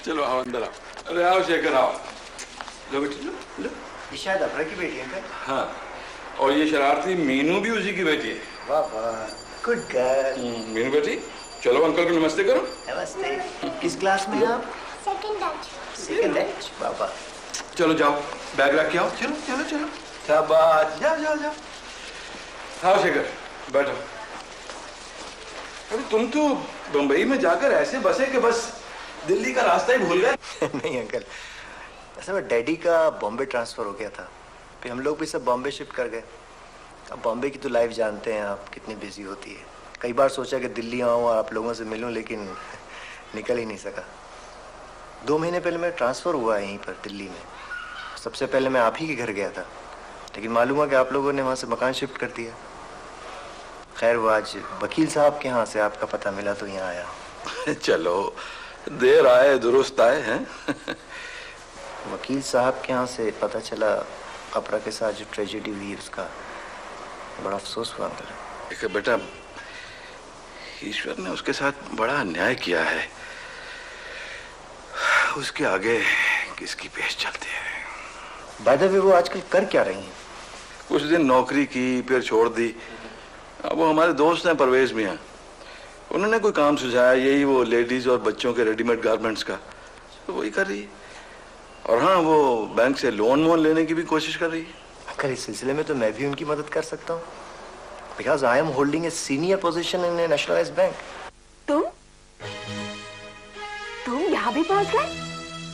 चलो आओ अंदर आओ। अरे आओ शेखर आओ। लो बेटी लो लो। ये शायद अपरा की बेटी है क्या? हाँ, और ये शरारती मीनू भी उसी की बेटी है। वाह वाह, गुड गर्ल। मीनू बेटी चलो अंकल को नमस्ते करो। नमस्ते। किस क्लास में आप? Second batch. Second batch. वाह वाह। चलो जाओ बैग रख के आओ। चलो चलो चलो शाबाश, जाओ जाओ जाओ। आओ शेखर बैठो। अरे तुम तो बम्बई में जाकर ऐसे बसे कि बस दिल्ली का रास्ता ही भूल गए। नहीं अंकल, असल में डैडी का बॉम्बे ट्रांसफर हो गया था, फिर हम लोग भी सब बॉम्बे शिफ्ट कर गए। अब बॉम्बे की तो लाइफ जानते हैं आप कितनी बिजी होती है। कई बार सोचा कि दिल्ली आऊँ और आप लोगों से मिलूं, लेकिन निकल ही नहीं सका। 2 महीने पहले मेरा ट्रांसफर हुआ है यहीं पर दिल्ली में। सबसे पहले मैं आप ही के घर गया था, लेकिन मालूम हुआ कि आप लोगों ने वहाँ से मकान शिफ्ट कर दिया। खैर वो आज वकील साहब के यहाँ से आपका पता मिला तो यहाँ आया। चलो देर आए दुरुस्त आए हैं। वकील साहब के यहाँ से पता चला अपरा के साथ जो ट्रेजेडी हुई उसका बड़ा अफसोस हुआ अंकल। देखो बेटा, ईश्वर ने उसके साथ बड़ा अन्याय किया है। उसके आगे किसकी पेश चलती है। बाय द वे वो आजकल कर क्या रही हैं? कुछ दिन नौकरी की फिर छोड़ दी। अब वो हमारे दोस्त हैं परवेज मियाँ, उन्होंने कोई काम सुझाया, यही वो लेडीज और बच्चों के रेडीमेड गारमेंट्स का, तो वही कर रही है। और हाँ, वो बैंक से लोन वोन लेने की भी कोशिश कर रही है। अंकल इस सिलसिले में तो मैं भी उनकी मदद कर सकता हूँ, because I am holding a senior position in A nationalised bank. तुम यहाँ भी पहुँच गए?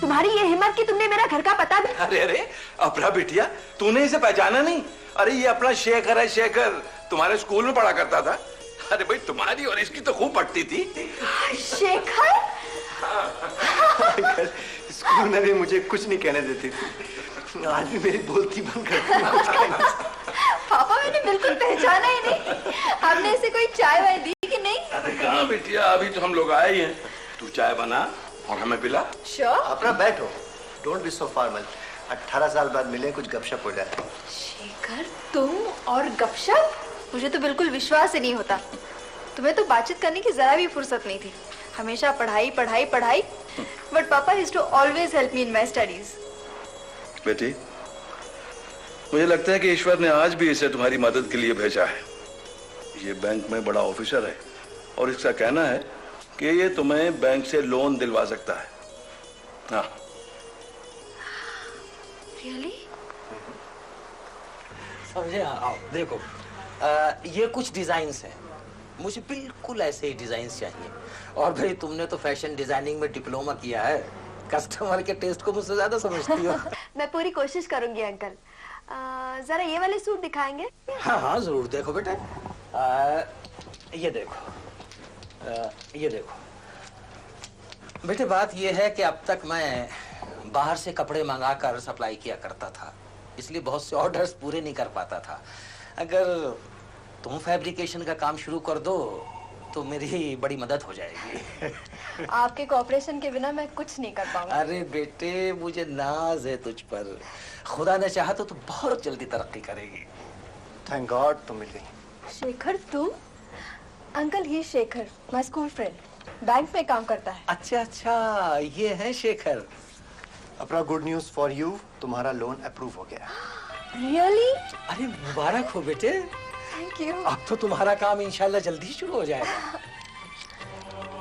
तुम्हारी ये हिम्मत कि तुमने मेरा घर का पता भी... अरे अरे अपरा बिटिया, तूने इसे पहचाना नहीं? अरे ये अपना शेखर है, शेखर, तुम्हारे स्कूल में पढ़ा करता था। अरे भाई तुम्हारी और इसकी तो खूब पटती थी। शेखर? अंकल स्कूल में भी मुझे कुछ नहीं कहने देती थी, आज भी मेरी बोलती बंद कर दी। पापा मैंने बिल्कुल पहचाना ही नहीं। आपने इसे कोई चाय वाय दी कि नहीं? अरे कहाँ बिटिया, अभी तो हम लोग आए ही हैं। तू चाय बना और हमें पिला। श्योर। अपना बैठो, डोंट बी सो फॉर्मल। 18 साल बाद मिले, कुछ गपशप हो जाए। शेखर तुम और गपशप? मुझे तो बिल्कुल विश्वास ही नहीं होता। तुम्हें तो बातचीत करने की जरा भी फुर्सत नहीं थी, हमेशा पढ़ाई पढ़ाई पढ़ाई। बट पापा used to always help me in my studies. बेटी, मुझे लगता है कि ईश्वर ने आज भी इसे तुम्हारी मदद के लिए भेजा है। ये बैंक में बड़ा ऑफिसर है और इसका कहना है कि ये तुम्हें बैंक से लोन दिलवा सकता है। हाँ। रियली? समझे? आओ देखो, ये कुछ डिजाइन्स हैं, मुझे बिल्कुल ऐसे ही डिजाइन्स चाहिए। और भाई तुमने तो फैशन डिजाइनिंग में डिप्लोमा किया है, कस्टमर के टेस्ट को मुझसे ज्यादा समझती हो। मैं पूरी कोशिश करूंगी अंकल। जरा ये वाले सूट दिखाएंगे? हाँ हाँ जरूर। देखो बेटा, ये देखो, ये देखो बेटे। बात ये है कि अब तक मैं बाहर से कपड़े मंगाकर सप्लाई किया करता था, इसलिए बहुत से ऑर्डर्स पूरे नहीं कर पाता था। अगर तुम फैब्रिकेशन का काम शुरू कर दो तो मेरी बड़ी मदद हो जाएगी। आपके कोऑपरेशन के बिना मैं कुछ नहीं कर पाऊंगा। अरे बेटे, मुझे नाज है तुझ पर। खुदा ने चाहा तो बहुत जल्दी तरक्की करेगी। थैंक गॉड तुम मिल गई। शेखर तुम? अंकल ये Shekhar my school friend, bank में काम करता है। अच्छा अच्छा, ये है शेखर। अपना गुड न्यूज फॉर यू, तुम्हारा लोन अप्रूव हो गया। रियली? अरे मुबारक हो बेटे। Thank you. अब तो तुम्हारा काम इंशाल्लाह जल्दी शुरू हो जाएगा।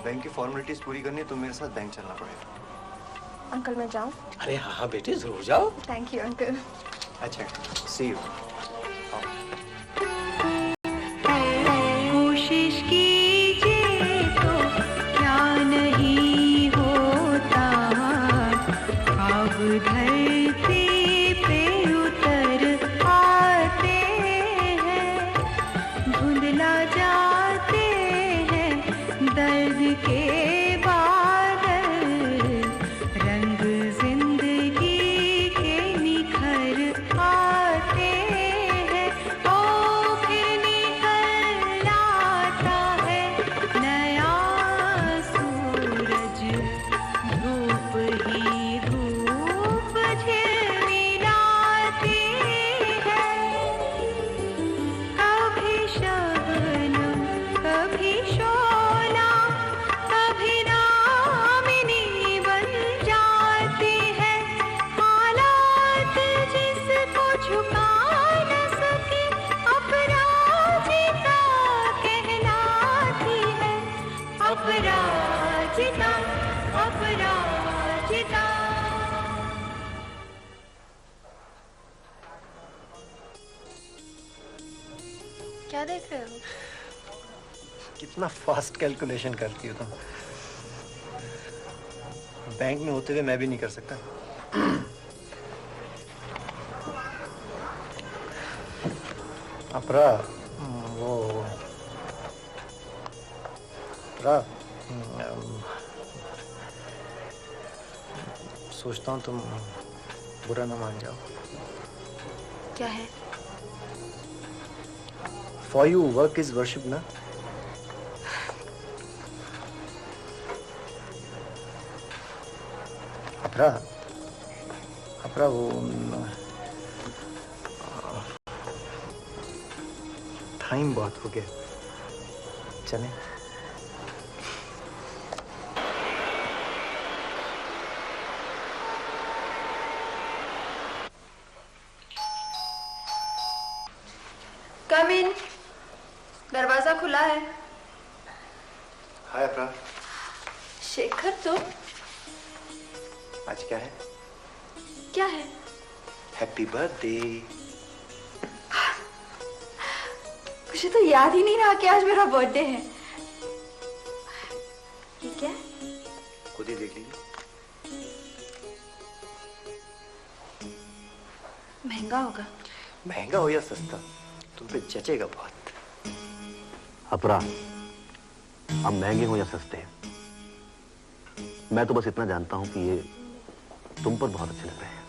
बैंक की फॉर्मेलिटीज पूरी करनी है तो मेरे साथ बैंक चलना पड़ेगा। अंकल मैं जाऊं? अरे हाँ हाँ बेटे, जरूर जाओ। Thank you uncle. अच्छा, सी यू। कोशिश कीजिए तो क्या नहीं होता, अब धरती पे उतर आते हैं, धुंधला जाते हैं दर्द के बादल, रंग जिंदगी के निखर आते क्या देख रहे हो? कितना फास्ट कैलकुलेशन करती हो तुम। बैंक में होते हुए मैं भी नहीं कर सकता। अपरा, सोचता हूँ तुम बुरा ना मान जाओ। क्या है? For you work is worship ना। अपरा वो टाइम बहुत हो गया, चलें? कम इन। दरवाजा खुला है। हाय अपरा। शेखर तुम? आज क्या है? क्या है? Happy birthday. मुझे तो याद ही नहीं रहा कि आज मेरा बर्थडे है। ये क्या है? खुद ही देख लीजिए। महंगा होगा। महंगा हो या सस्ता, तुम पे जचेगा बहुत। अपरा, अब महंगे हो या सस्ते, मैं तो बस इतना जानता हूं कि ये तुम पर बहुत अच्छे लग रहे हैं।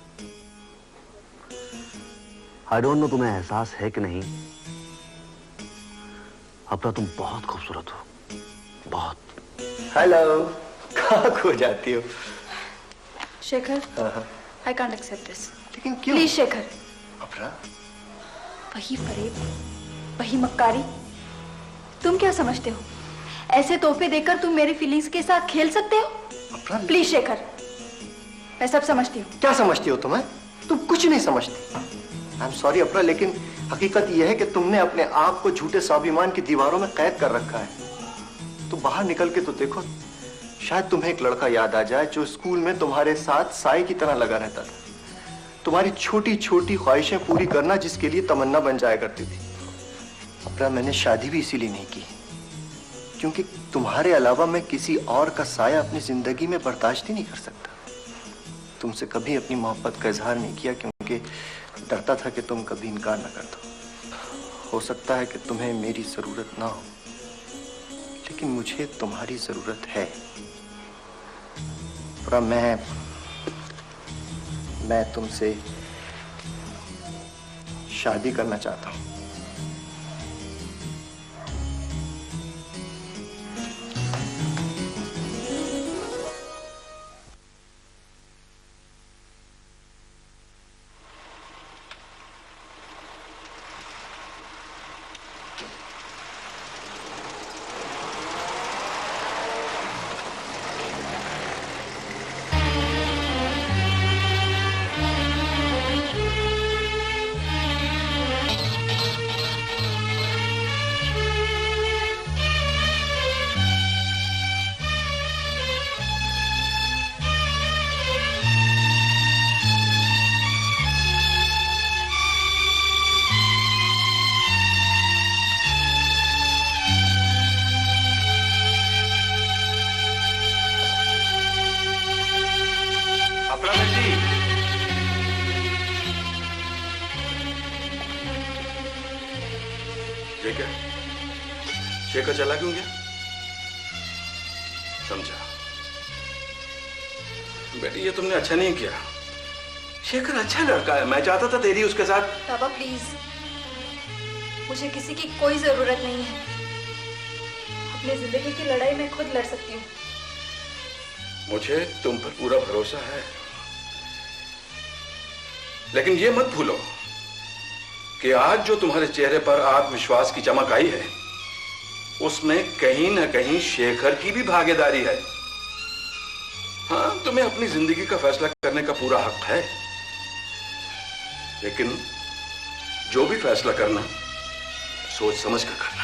आई डोंट नो तुम्हें एहसास है कि नहीं, अपरा तुम बहुत खूबसूरत हो, बहुत। हेलो, कहाँ खो जाती हो? Shekhar, I can't accept this. लेकिन क्यों? प्लीज शेखर। अपरा, वही फरेब, वही मक्कारी। तुम क्या समझते हो? ऐसे तोहफे देकर तुम मेरी फीलिंग्स के साथ खेल सकते हो? अपरा, प्लीज शेखर, मैं सब समझती हूँ। क्या समझती हो तुम? तुम कुछ नहीं समझती। आई एम सॉरी अपरा, लेकिन हकीकत यह है कि तुमने अपने आप को झूठे स्वाभिमान की दीवारों में कैद कर रखा है। तुम बाहर निकल के तो देखो, शायद तुम्हें एक लड़का याद आ जाए जो स्कूल में तुम्हारे साथ साए की तरह लगा रहता था, तुम्हारी छोटी छोटी ख्वाहिशें पूरी करना जिसके लिए तमन्ना बन जाया करती थी। अपरा, मैंने शादी भी इसीलिए नहीं की क्योंकि तुम्हारे अलावा मैं किसी और का साया अपनी जिंदगी में बर्दाश्त ही नहीं कर सकता। तुमसे कभी अपनी मोहब्बत का इजहार नहीं किया क्योंकि डरता था कि तुम कभी इनकार ना कर दो। हो सकता है कि तुम्हें मेरी जरूरत ना हो, लेकिन मुझे तुम्हारी जरूरत है। पर मैं तुमसे शादी करना चाहता हूं। शेखर चला क्यों गया? समझा बेटी, ये तुमने अच्छा नहीं किया। शेखर अच्छा लड़का है, मैं चाहता था तेरी उसके साथ। पापा प्लीज, मुझे किसी की कोई जरूरत नहीं है। अपनी जिंदगी की लड़ाई मैं खुद लड़ सकती हूँ। मुझे तुम पर पूरा भरोसा है, लेकिन ये मत भूलो कि आज जो तुम्हारे चेहरे पर आत्मविश्वास की चमक आई है, उसमें कहीं ना कहीं शेखर की भी भागीदारी है। हाँ, तुम्हें अपनी जिंदगी का फैसला करने का पूरा हक है, लेकिन जो भी फैसला करना सोच समझ कर करना।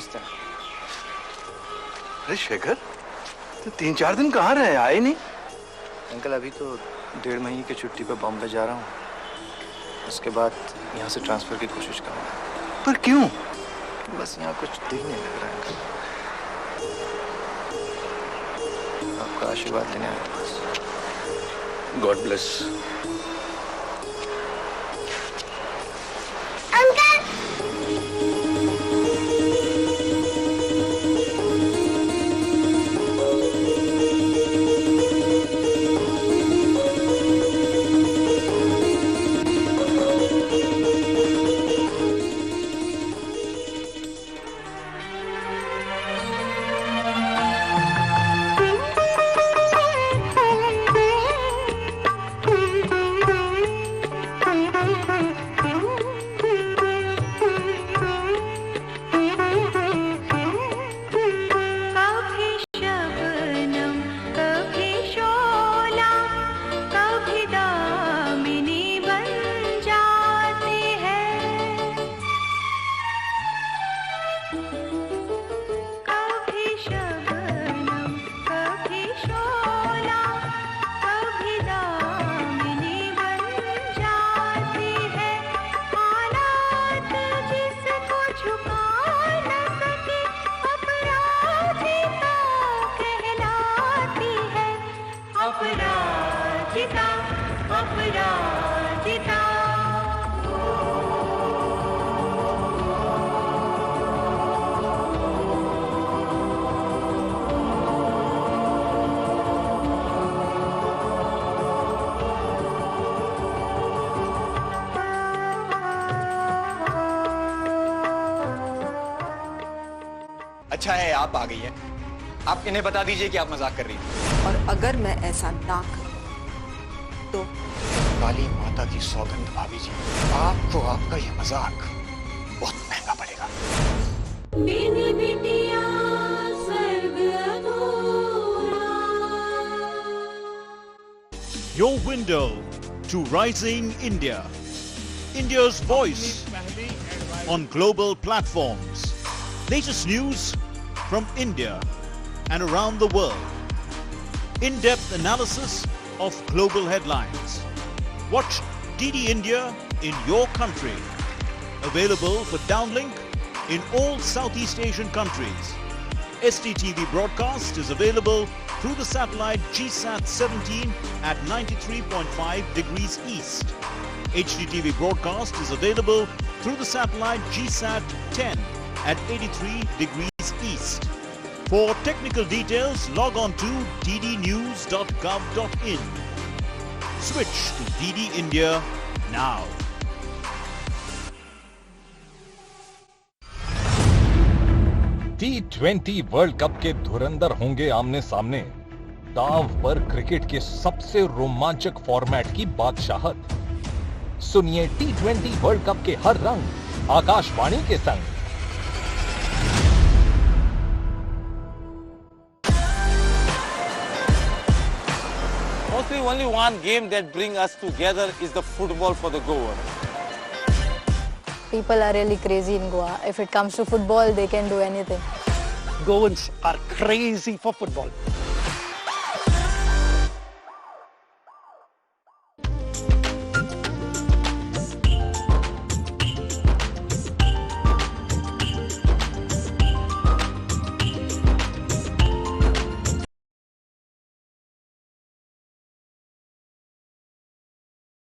समझते हैं। अरे शेखर, तो 3-4 दिन कहाँ रहे, आए नहीं? अंकल अभी तो 1.5 महीने की छुट्टी पे बॉम्बे जा रहा हूँ, उसके बाद यहाँ से ट्रांसफर की कोशिश करूँगा। पर क्यों? बस यहाँ कुछ दिल नहीं लग रहा है अंकल। आपका आशीर्वाद लेने आया था बस। God bless. अच्छा है आप आ गई हैं। आप इन्हें बता दीजिए कि आप मजाक कर रही हैं। और अगर मैं ऐसा ना करूं तो काली माता की सौगंध भाभी जी, आपको आपका ये मजाक बहुत महंगा पड़ेगा। Your window to rising India. India's voice on global platforms. Latest news from India and around the world. In-depth analysis of global headlines. Watch DD India in your country. Available for downlink in all Southeast Asian countries. STTV broadcast is available through the satellite GSAT 17 at 93.5 degrees east. HDTV broadcast is available through the satellite GSAT 10 at 83 degrees east. For technical details, log on to ddnews.gov.in. Switch to DD India now. T20 world cup के धुरंधर होंगे आमने सामने। दांव पर cricket के सबसे रोमांचक format की बादशाहत। सुनिए T20 वर्ल्ड कप के हर रंग आकाशवाणी के संग। Mostly only one game that brings us together is the football for the Goa. People are really crazy in Goa. If it comes to football, they can do anything. Goans are crazy for football.